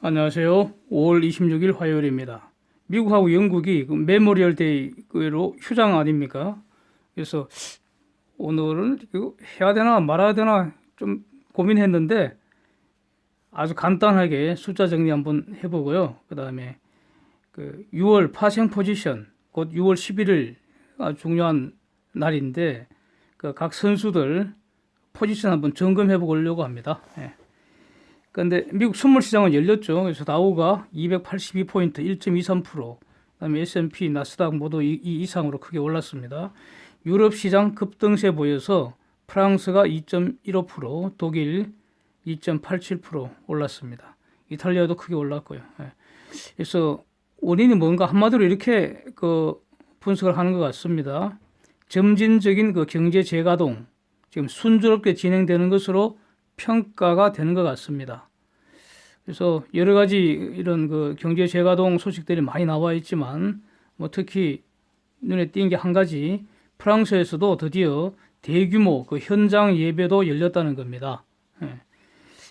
안녕하세요. 5월 26일 화요일입니다. 미국하고 영국이 그 메모리얼 데이로 휴장 아닙니까? 그래서 오늘은 이거 해야 되나 말아야 되나 좀 고민했는데 아주 간단하게 숫자 정리 한번 해보고요. 그 다음에 그 6월 파생 포지션, 곧 6월 11일 아주 중요한 날인데 그 각 선수들 포지션 한번 점검해 보려고 합니다. 예. 그런데 미국 선물 시장은 열렸죠. 그래서 다우가 282포인트 1.23%, 그다음에 S&P, 나스닥 모두 이 이상으로 크게 올랐습니다. 유럽 시장 급등세 보여서 프랑스가 2.15%, 독일 2.87% 올랐습니다. 이탈리아도 크게 올랐고요. 예. 그래서 원인이 뭔가 한마디로 이렇게 그 분석을 하는 것 같습니다. 점진적인 그 경제 재가동, 지금 순조롭게 진행되는 것으로 평가가 되는 것 같습니다. 그래서 여러 가지 이런 그 경제 재가동 소식들이 많이 나와 있지만 뭐 특히 눈에 띈 게 한 가지, 프랑스에서도 드디어 대규모 그 현장 예배도 열렸다는 겁니다. 예.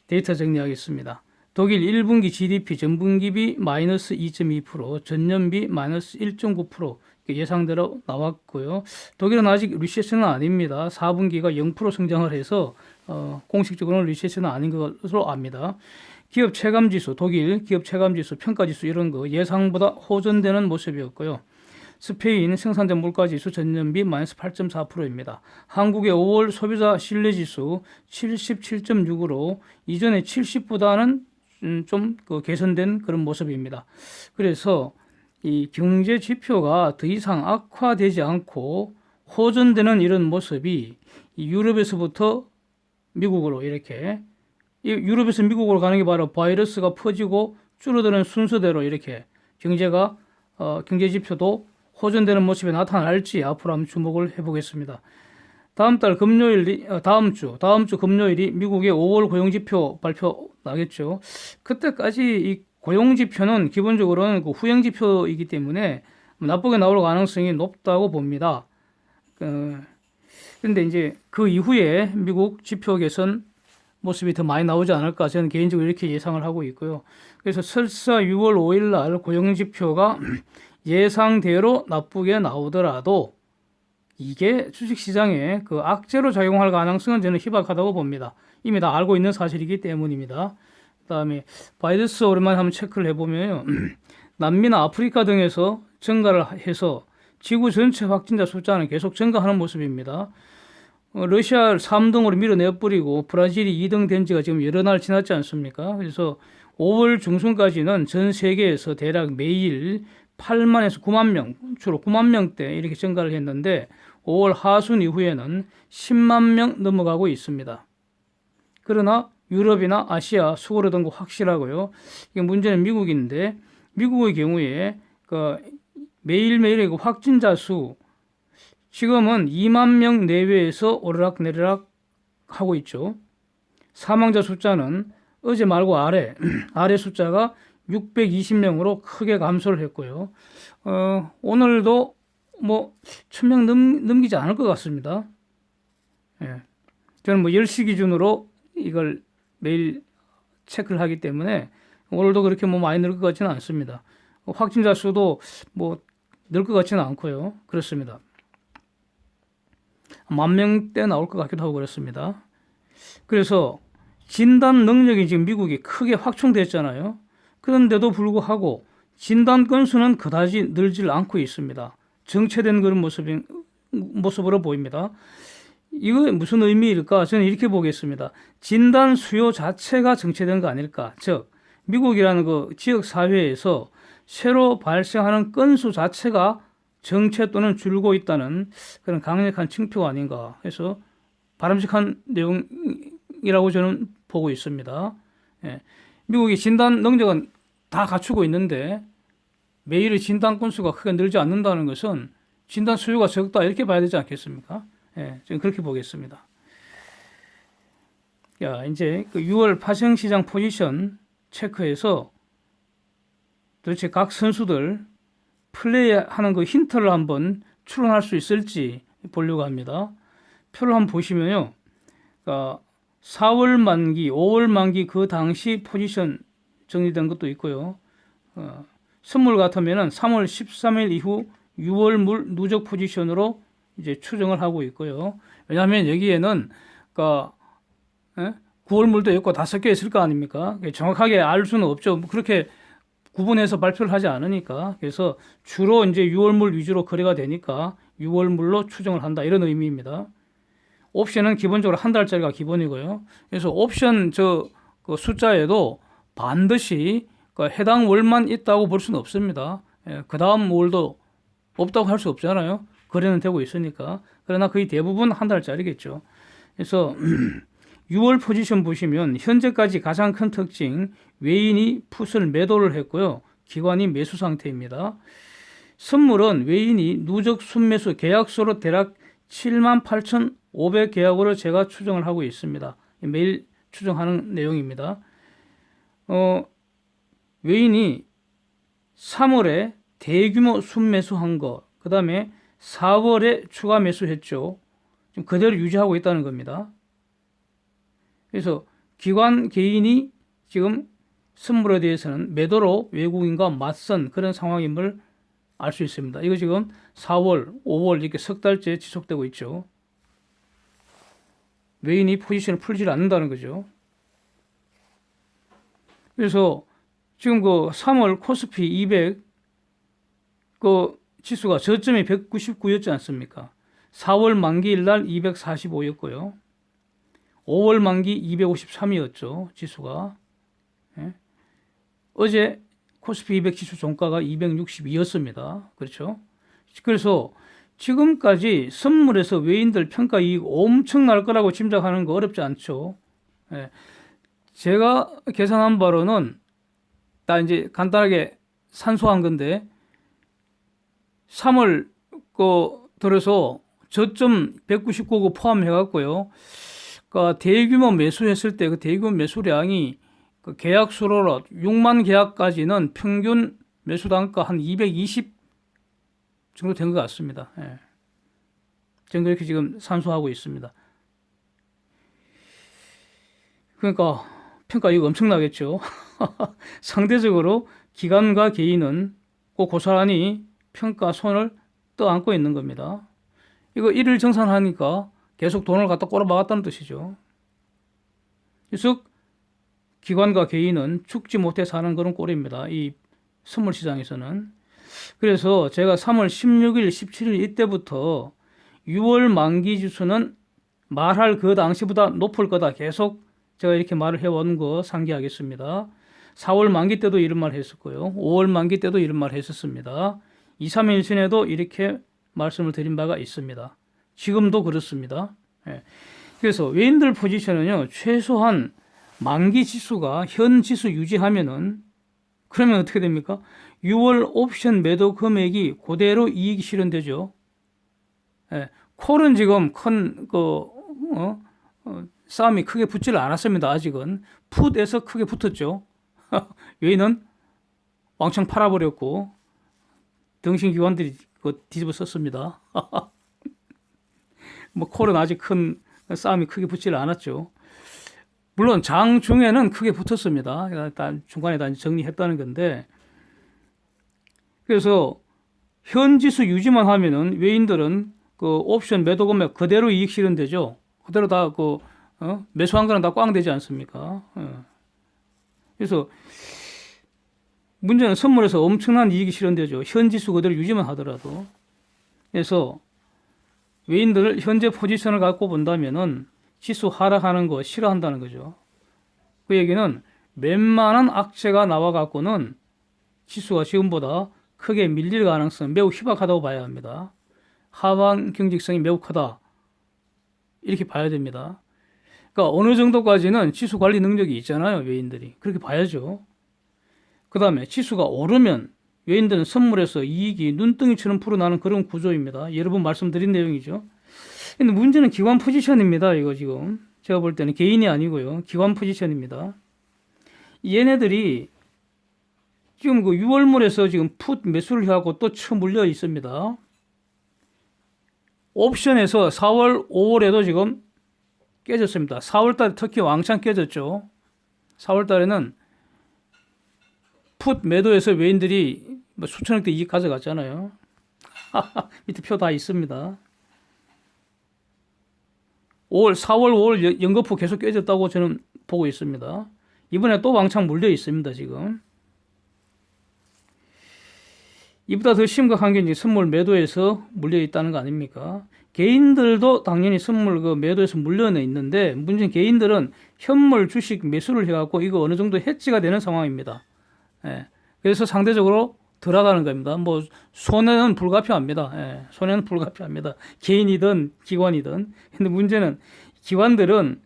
데이터 정리하겠습니다. 독일 1분기 GDP 전분기비 마이너스 2.2%, 전년비 마이너스 1.9% 예상대로 나왔고요. 독일은 아직 리세션은 아닙니다. 4분기가 0% 성장을 해서 공식적으로는 리세션은 아닌 것으로 압니다. 기업 체감지수, 독일 기업 체감지수, 평가지수 이런 거 예상보다 호전되는 모습이었고요. 스페인 생산자 물가지수 전년비 마이너스 8.4%입니다. 한국의 5월 소비자 신뢰지수 77.6으로 이전에 70보다는 좀 개선된 그런 모습입니다. 그래서 이 경제 지표가 더 이상 악화되지 않고 호전되는 이런 모습이 유럽에서부터 미국으로 이렇게, 유럽에서 미국으로 가는 게 바로 바이러스가 퍼지고 줄어드는 순서대로 이렇게 경제가 경제 지표도 호전되는 모습이 나타날지 앞으로 한번 주목을 해보겠습니다. 다음 주 금요일이 미국의 5월 고용지표 발표 나겠죠. 그때까지 이 고용지표는 기본적으로는 그 후행지표이기 때문에 나쁘게 나올 가능성이 높다고 봅니다. 그런데 이제 그 이후에 미국 지표 개선 모습이 더 많이 나오지 않을까 저는 개인적으로 이렇게 예상을 하고 있고요. 그래서 설사 6월 5일 날 고용지표가 예상대로 나쁘게 나오더라도 이게 주식시장에 그 악재로 작용할 가능성은 저는 희박하다고 봅니다. 이미 다 알고 있는 사실이기 때문입니다. 그다음에 바이러스 오랜만에 한번 체크를 해보면요. 남미나 아프리카 등에서 증가를 해서 지구 전체 확진자 숫자는 계속 증가하는 모습입니다. 러시아 3등으로 밀어내버리고 브라질이 2등 된 지가 지금 여러 날 지났지 않습니까? 그래서 5월 중순까지는 전 세계에서 대략 매일 8만에서 9만 명, 주로 9만 명대 이렇게 증가를 했는데 5월 하순 이후에는 10만 명 넘어가고 있습니다. 그러나 유럽이나 아시아 수그러든 거 확실하고요. 이게 문제는 미국인데 미국의 경우에 그 매일매일의 그 확진자 수 지금은 2만 명 내외에서 오르락내리락 하고 있죠. 사망자 숫자는 어제 말고 아래 숫자가 620명으로 크게 감소를 했고요. 오늘도 뭐 1000명 넘기지 않을 것 같습니다. 예. 저는 뭐 10시 기준으로 이걸 매일 체크를 하기 때문에 오늘도 그렇게 뭐 많이 늘 것 같지는 않습니다. 확진자 수도 뭐 늘 것 같지는 않고요. 그렇습니다. 10,000명대 나올 것 같기도 하고 그렇습니다. 그래서 진단 능력이 지금 미국이 크게 확충됐잖아요. 그런데도 불구하고 진단 건수는 그다지 늘질 않고 있습니다. 정체된 그런 모습으로 보입니다. 이거 무슨 의미일까? 저는 이렇게 보겠습니다. 진단 수요 자체가 정체된 거 아닐까? 즉, 미국이라는 그 지역 사회에서 새로 발생하는 건수 자체가 정체 또는 줄고 있다는 그런 강력한 징표가 아닌가 해서 바람직한 내용이라고 저는 보고 있습니다. 예. 미국이 진단 능력은 다 갖추고 있는데 매일의 진단 건수가 크게 늘지 않는다는 것은 진단 수요가 적다 이렇게 봐야 되지 않겠습니까? 예, 저는 그렇게 보겠습니다. 야, 이제 그 6월 파생시장 포지션 체크해서 도대체 각 선수들 플레이하는 그 힌트를 한번 추론할 수 있을지 보려고 합니다. 표를 한번 보시면요. 그러니까 4월 만기, 5월 만기 그 당시 포지션 정리된 것도 있고요. 선물 같으면은 3월 13일 이후 6월 물 누적 포지션으로 이제 추정을 하고 있고요. 왜냐하면 여기에는 그러니까 9월 물도 있고 다 섞여 있을 거 아닙니까? 정확하게 알 수는 없죠. 그렇게 구분해서 발표를 하지 않으니까. 그래서 주로 이제 6월 물 위주로 거래가 되니까 6월 물로 추정을 한다. 이런 의미입니다. 옵션은 기본적으로 한 달짜리가 기본이고요. 그래서 옵션 그 숫자에도 반드시 그 해당 월만 있다고 볼 수는 없습니다. 그 다음 월도 없다고 할 수 없잖아요. 거래는 되고 있으니까. 그러나 거의 대부분 한 달짜리겠죠. 그래서 6월 포지션 보시면 현재까지 가장 큰 특징, 외인이 풋을 매도를 했고요. 기관이 매수 상태입니다. 선물은 외인이 누적 순매수 계약수로 대략 78,500 계약으로 제가 추정을 하고 있습니다. 매일 추정하는 내용입니다. 외인이 3월에 대규모 순매수한 거, 그 다음에 4월에 추가 매수했죠. 지금 그대로 유지하고 있다는 겁니다. 그래서 기관 개인이 지금 선물에 대해서는 매도로 외국인과 맞선 그런 상황임을 알 수 있습니다. 이거 지금 4월, 5월 이렇게 석 달째 지속되고 있죠. 외인이 포지션을 풀지 않는다는 거죠. 그래서 지금 그 3월 코스피 200 그 지수가 저점이 199였지 않습니까? 4월 만기일 날 245였고요. 5월 만기 253이었죠. 지수가. 어제 코스피 200 지수 종가가 262였습니다. 그렇죠? 그래서 지금까지 선물에서 외인들 평가 이익 엄청 날 거라고 짐작하는 거 어렵지 않죠. 제가 계산한 바로는 다 이제 간단하게 산수한 건데 3월 거 들어서 저점 199고 포함해 갖고요. 그러니까 대규모 매수했을 때 그 대규모 매수량이 그 계약수로 6만 계약까지는 평균 매수 단가 한 220 정도 된 것 같습니다. 저는 그렇게 지금 산수하고 있습니다. 그러니까 평가 이거 엄청나겠죠. 상대적으로 기관과 개인은 꼭 고스란히 평가 손을 떠안고 있는 겁니다. 이거 일일 정산하니까 계속 돈을 갖다 꼬라박았다는 뜻이죠. 즉 기관과 개인은 죽지 못해 사는 그런 꼴입니다. 이 선물 시장에서는. 그래서 제가 3월 16일, 17일 이때부터 6월 만기 지수는 말할 그 당시보다 높을 거다. 계속 제가 이렇게 말을 해온 거 상기하겠습니다. 4월 만기 때도 이런 말 했었고요. 5월 만기 때도 이런 말 했었습니다. 2, 3일 전에도 이렇게 말씀을 드린 바가 있습니다. 지금도 그렇습니다. 그래서 외인들 포지션은요, 최소한 만기 지수가 현 지수 유지하면은 그러면 어떻게 됩니까? 6월 옵션 매도 금액이 그대로 이익이 실현되죠. 콜은 지금 큰 싸움이 크게 붙지를 않았습니다. 아직은 풋에서 크게 붙었죠. 외인은 왕창 팔아버렸고 등신 기관들이 뒤집어 썼습니다. 뭐 콜은 아직 큰 싸움이 크게 붙지를 않았죠. 물론 장 중에는 크게 붙었습니다. 중간에 다 정리했다는 건데, 그래서 현 지수 유지만 하면은 외인들은 그 옵션 매도 금액 그대로 이익 실현되죠. 그대로 다 매수한 거는 다 꽝 되지 않습니까? 그래서 문제는 선물에서 엄청난 이익이 실현되죠. 현 지수 그대로 유지만 하더라도. 그래서 외인들 현재 포지션을 갖고 본다면은 지수 하락하는 거 싫어한다는 거죠. 그 얘기는 웬만한 악재가 나와 갖고는 지수가 지금보다 크게 밀릴 가능성 매우 희박하다고 봐야 합니다. 하방 경직성이 매우 크다. 이렇게 봐야 됩니다. 그러니까 어느 정도까지는 지수 관리 능력이 있잖아요. 외인들이. 그렇게 봐야죠. 그 다음에 지수가 오르면 외인들은 선물에서 이익이 눈덩이처럼 풀어나는 그런 구조입니다. 여러 번 말씀드린 내용이죠. 근데 문제는 기관 포지션입니다. 이거 지금 제가 볼 때는 개인이 아니고요. 기관 포지션입니다. 얘네들이 지금 그 6월물에서 지금 풋 매수를 해갖고 또 쳐물려 있습니다. 옵션에서 4월, 5월에도 지금 깨졌습니다. 4월달에 특히 왕창 깨졌죠. 4월달에는 풋 매도해서 외인들이 뭐 수천억대 이익 가져갔잖아요. 밑에 표 다 있습니다. 4월, 5월 연거푸 계속 깨졌다고 저는 보고 있습니다. 이번에 또 왕창 물려 있습니다, 지금. 이보다 더 심각한 게 이제 선물 매도에서 물려 있다는 거 아닙니까? 개인들도 당연히 선물 그 매도에서 물려내 있는데, 문제는 개인들은 현물 주식 매수를 해갖고 이거 어느 정도 해지가 되는 상황입니다. 예. 그래서 상대적으로 덜하다는 겁니다. 뭐 손해는 불가피합니다. 예. 손해는 불가피합니다. 개인이든 기관이든. 근데 문제는 기관들은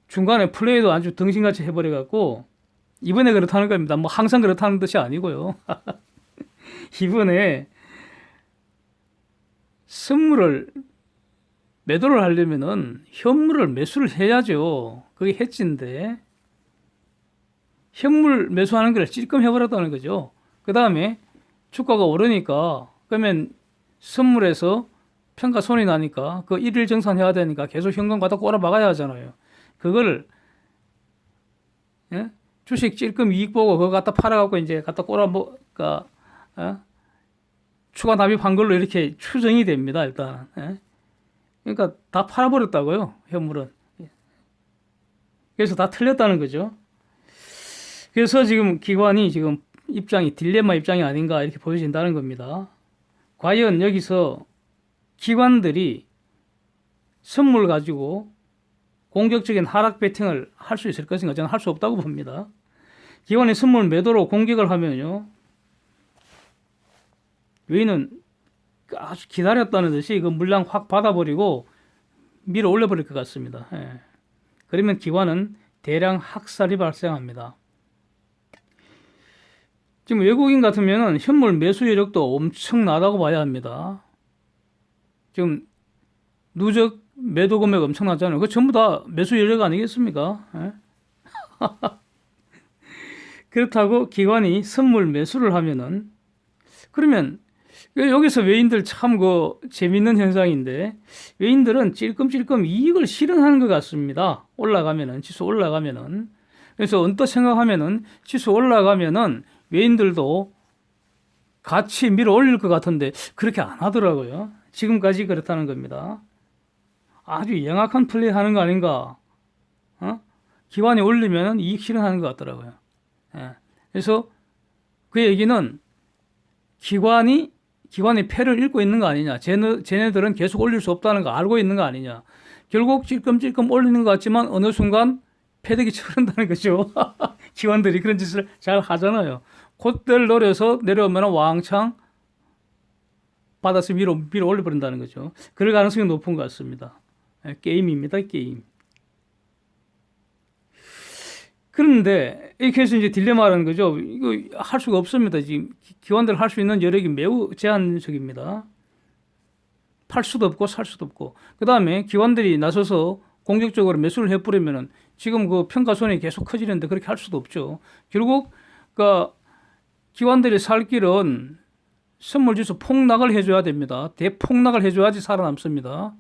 중간에 플레이도 아주 등신같이 해버려갖고 이번에 그렇다는 겁니다. 뭐 항상 그렇다는 뜻이 아니고요. 이번에 선물을 매도를 하려면은 현물을 매수를 해야죠. 그게 해지인데 현물 매수하는 걸 찔끔 해버렸다는 거죠. 그 다음에 주가가 오르니까 그러면 선물에서 평가 손이 나니까 그 일일 정산해야 되니까 계속 현금 갖다 꼬라 박아야 하잖아요. 그거를 예? 주식 찔끔 이익 보고 그거 갖다 팔아갖고 이제 갖다 꼬라 뭐가 추가 납입한 걸로 이렇게 추정이 됩니다. 일단 예? 그러니까 다 팔아버렸다고요. 현물은. 그래서 다 틀렸다는 거죠. 그래서 지금 기관이 지금 입장이 딜레마 입장이 아닌가 이렇게 보여진다는 겁니다. 과연 여기서 기관들이 선물 가지고 공격적인 하락 배팅을 할 수 있을 것인가? 저는 할 수 없다고 봅니다. 기관이 선물 매도로 공격을 하면요, 외인은 아주 기다렸다는 듯이 그 물량 확 받아버리고 밀어 올려버릴 것 같습니다. 예. 그러면 기관은 대량 학살이 발생합니다. 지금 외국인 같으면 현물 매수 여력도 엄청나다고 봐야 합니다. 지금 누적 매도 금액 엄청나잖아요. 그거 전부 다 매수 여력 아니겠습니까? 예? 그렇다고 기관이 선물 매수를 하면은 그러면 여기서 외인들 참 그 재밌는 현상인데 외인들은 찔끔찔끔 이익을 실현하는 것 같습니다. 올라가면은 지수 올라가면은 그래서 언뜻 생각하면은 지수 올라가면은 외인들도 같이 밀어 올릴 것 같은데 그렇게 안 하더라고요. 지금까지 그렇다는 겁니다. 아주 영악한 플레이 하는 거 아닌가? 기관이 올리면 이익 실현하는 것 같더라고요. 예. 그래서 그 얘기는 기관의 패를 읽고 있는 거 아니냐. 쟤네들은 계속 올릴 수 없다는 거 알고 있는 거 아니냐. 결국 찔끔찔끔 올리는 것 같지만 어느 순간 패대기 쳐버린다는 거죠. 기관들이 그런 짓을 잘 하잖아요. 콧대를 노려서 내려오면 왕창 받아서 위로 올려버린다는 거죠. 그럴 가능성이 높은 것 같습니다. 게임입니다, 게임. 그런데 이렇게 해서 이제 딜레마라는 거죠. 이거 할 수가 없습니다. 지금 기관들 할 수 있는 여력이 매우 제한적입니다. 팔 수도 없고 살 수도 없고. 그 다음에 기관들이 나서서 공격적으로 매수를 해버리면은 지금 그 평가손이 계속 커지는데 그렇게 할 수도 없죠. 결국 그 기관들이 살 길은 선물지수 폭락을 해줘야 됩니다. 대폭락을 해줘야지 살아남습니다.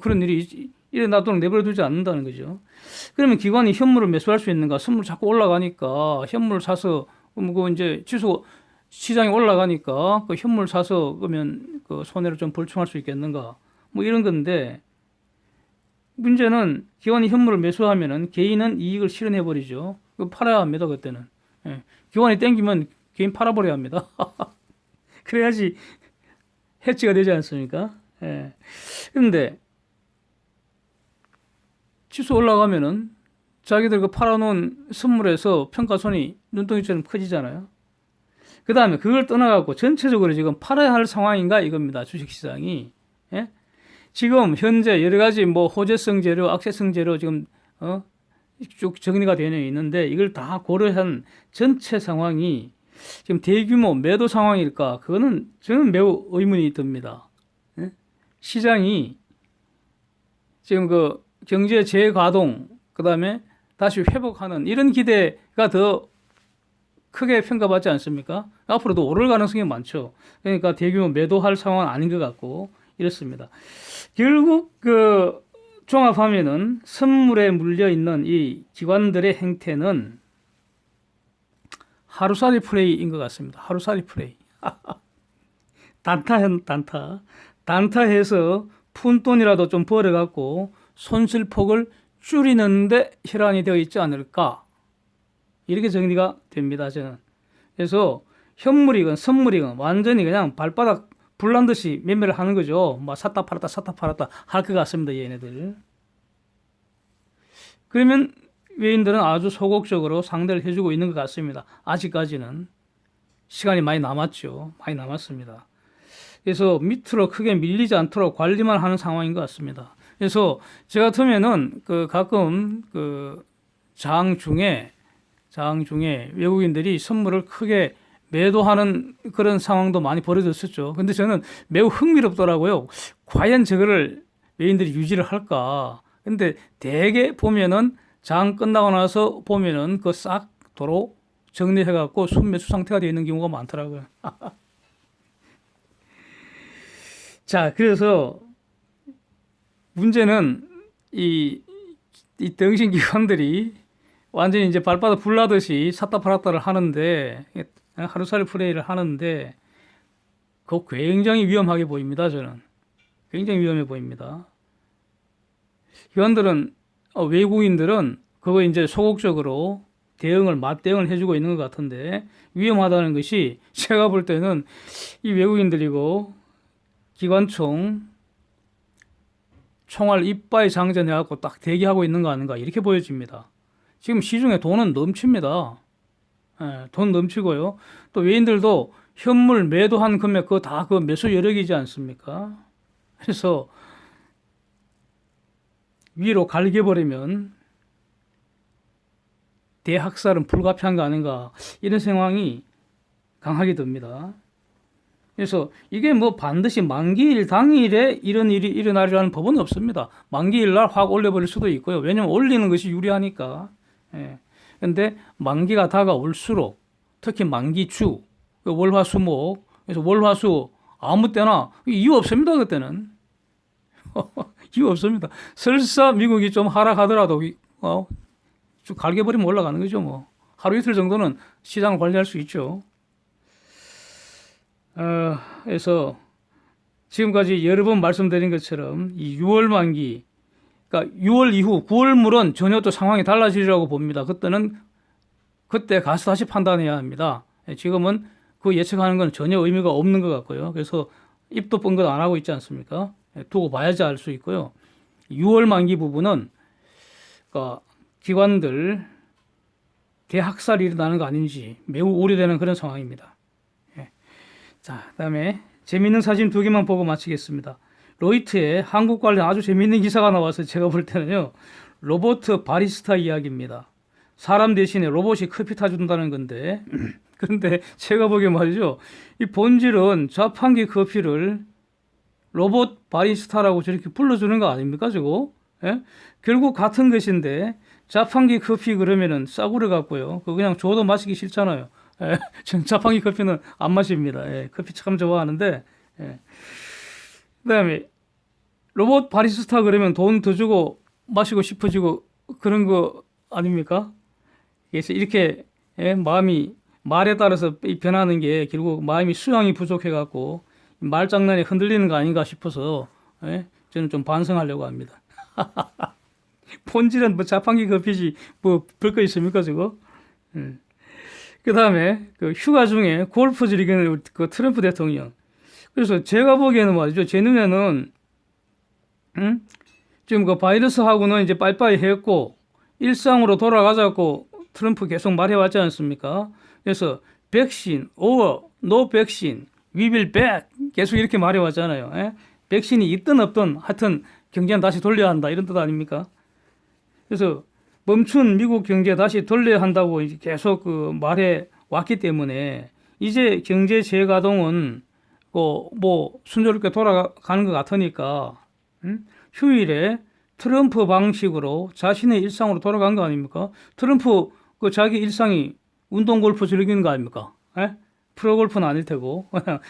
그런 일이 일어나도록 내버려두지 않는다는 거죠. 그러면 기관이 현물을 매수할 수 있는가? 선물 자꾸 올라가니까 현물 사서 그 이제 지수 시장이 올라가니까 그 현물 사서 그러면 그 손해를 좀 벌충할 수 있겠는가? 뭐 이런 건데 문제는 기관이 현물을 매수하면은 개인은 이익을 실현해 버리죠. 그 팔아야 합니다. 그때는 기관이 땡기면 개인 팔아버려야 합니다. 그래야지 해지가 되지 않습니까? 그런데 지수 올라가면은 자기들 그 팔아놓은 선물에서 평가손이 눈덩이처럼 커지잖아요. 그 다음에 그걸 떠나갖고 전체적으로 지금 팔아야 할 상황인가 이겁니다. 주식시장이. 예? 지금 현재 여러 가지 뭐 호재성 재료, 악재성 재료 지금 쭉 정리가 되어 있는데 이걸 다 고려한 전체 상황이 지금 대규모 매도 상황일까? 그거는 저는 매우 의문이 듭니다. 예? 시장이 지금 그 경제 재가동, 그 다음에 다시 회복하는 이런 기대가 더 크게 평가받지 않습니까? 앞으로도 오를 가능성이 많죠. 그러니까 대규모 매도할 상황은 아닌 것 같고 이렇습니다. 결국 그 종합하면은 선물에 물려 있는 이 기관들의 행태는 하루살이 플레이인 것 같습니다. 하루살이 플레이. 단타해서 푼돈이라도 좀 벌어갖고 손실폭을 줄이는데 혈안이 되어 있지 않을까. 이렇게 정리가 됩니다, 저는. 그래서 현물이건 선물이건 완전히 그냥 발바닥 불난 듯이 매매를 하는 거죠. 뭐 샀다 팔았다 할 것 같습니다, 얘네들. 그러면 외인들은 아주 소극적으로 상대를 해주고 있는 것 같습니다. 아직까지는. 시간이 많이 남았죠. 많이 남았습니다. 그래서 밑으로 크게 밀리지 않도록 관리만 하는 상황인 것 같습니다. 그래서 저 같으면은 가끔 장 중에 외국인들이 선물을 크게 매도하는 그런 상황도 많이 벌어졌었죠. 근데 저는 매우 흥미롭더라고요. 과연 저거를 외인들이 유지를 할까? 근데 대개 보면은 장 끝나고 나서 보면은 그 싹 도로 정리해갖고 순매수 상태가 되어 있는 경우가 많더라고요. 자, 그래서 문제는 이 등신기관들이 완전히 이제 발바닥 불나듯이 샀다 팔았다를 하는데, 하루살이 플레이를 하는데, 그거 굉장히 위험하게 보입니다, 저는. 굉장히 위험해 보입니다. 외국인들은 그거 이제 소극적으로 맞대응을 해주고 있는 것 같은데, 위험하다는 것이 제가 볼 때는 이 외국인들이고, 총알 이빠이 장전해갖고 딱 대기하고 있는 거 아닌가, 이렇게 보여집니다. 지금 시중에 돈은 넘칩니다. 예, 돈 넘치고요. 또 외인들도 현물 매도한 금액 그거 다 그 매수 여력이지 않습니까? 그래서 위로 갈겨버리면 대학살은 불가피한 거 아닌가, 이런 상황이 강하게 듭니다. 그래서 이게 뭐 반드시 만기일 당일에 이런 일이 일어나리라는 법은 없습니다. 만기일 날 확 올려버릴 수도 있고요. 왜냐면 올리는 것이 유리하니까. 예. 근데 만기가 다가올수록 특히 만기주, 월화수목, 그래서 월화수 아무 때나 이유 없습니다. 그때는. 이유 없습니다. 설사 미국이 좀 하락하더라도 쭉 갈겨버리면 올라가는 거죠. 뭐 하루 이틀 정도는 시장을 관리할 수 있죠. 그래서 지금까지 여러 번 말씀드린 것처럼 이 6월 만기, 그러니까 6월 이후 9월물은 전혀 또 상황이 달라지리라고 봅니다. 그때 가서 다시 판단해야 합니다. 지금은 그 예측하는 건 전혀 의미가 없는 것 같고요. 그래서 입도 뻥긋 안 하고 있지 않습니까? 두고 봐야지 알 수 있고요. 6월 만기 부분은 그러니까 기관들 대학살이 일어나는 거 아닌지 매우 우려되는 그런 상황입니다. 자, 그다음에 재미있는 사진 두 개만 보고 마치겠습니다. 로이터에 한국 관련 아주 재미있는 기사가 나와서 제가 볼 때는요, 로봇 바리스타 이야기입니다. 사람 대신에 로봇이 커피 타준다는 건데, 그런데 제가 보기에 말이죠, 이 본질은 자판기 커피를 로봇 바리스타라고 저렇게 불러주는 거 아닙니까, 저거? 예? 결국 같은 것인데, 자판기 커피 그러면은 싸구려 같고요. 그거 그냥 줘도 마시기 싫잖아요. 예, 전 자판기 커피는 안 마십니다. 예, 커피 참 좋아하는데, 예. 그다음에 로봇 바리스타 그러면 돈 더 주고 마시고 싶어지고 그런 거 아닙니까? 그래서 이렇게 말에 따라서 변하는 게 결국 마음이 수양이 부족해갖고 말장난에 흔들리는 거 아닌가 싶어서 저는 좀 반성하려고 합니다. 본질은 뭐 자판기 커피지 뭐 별 거 있습니까 저거? 그 다음에 그 휴가 중에 골프 즐기는 그 트럼프 대통령. 그래서 제가 보기에는 말이죠, 제 눈에는 지금 그 바이러스하고는 이제 빠이빠이 했고 일상으로 돌아가자고 트럼프 계속 말해왔지 않습니까? 그래서 백신, or no 백신, we will back 계속 이렇게 말해왔잖아요. 백신이 있든 없든 하여튼 경제는 다시 돌려야 한다, 이런 뜻 아닙니까? 그래서 멈춘 미국 경제 다시 돌려야 한다고 계속 말해 왔기 때문에 이제 경제 재가동은 뭐 순조롭게 돌아가는 것 같으니까 휴일에 트럼프 방식으로 자신의 일상으로 돌아간 거 아닙니까? 트럼프 그 자기 일상이 운동 골프 즐기는 거 아닙니까? 프로 골프는 아닐 테고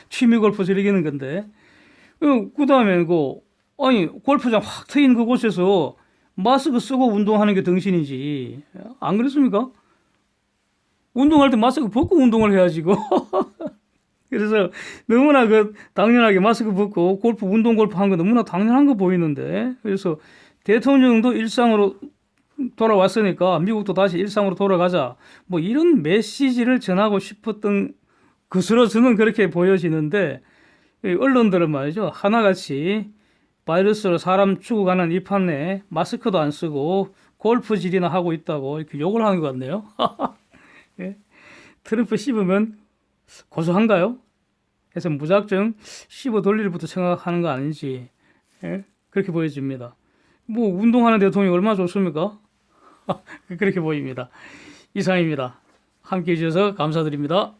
취미 골프 즐기는 건데, 그 다음에 아니 골프장 확 트인 그곳에서 마스크 쓰고 운동하는 게 등신이지, 안 그렇습니까? 운동할 때 마스크 벗고 운동을 해야지, 고 그래서 너무나 당연하게 마스크 벗고 운동 골프 한 거 너무나 당연한 거 보이는데, 그래서 대통령도 일상으로 돌아왔으니까 미국도 다시 일상으로 돌아가자. 뭐 이런 메시지를 전하고 싶었던 것으로 저는 그렇게 보여지는데, 언론들은 말이죠. 하나같이 바이러스로 사람 죽어가는 이 판에 마스크도 안 쓰고 골프질이나 하고 있다고 이렇게 욕을 하는 것 같네요. 예. 트럼프 씹으면 고소한가요? 해서 무작정 씹어 돌리부터 생각하는 거 아닌지, 예? 그렇게 보여집니다. 뭐 운동하는 대통령이 얼마나 좋습니까? 그렇게 보입니다. 이상입니다. 함께 해주셔서 감사드립니다.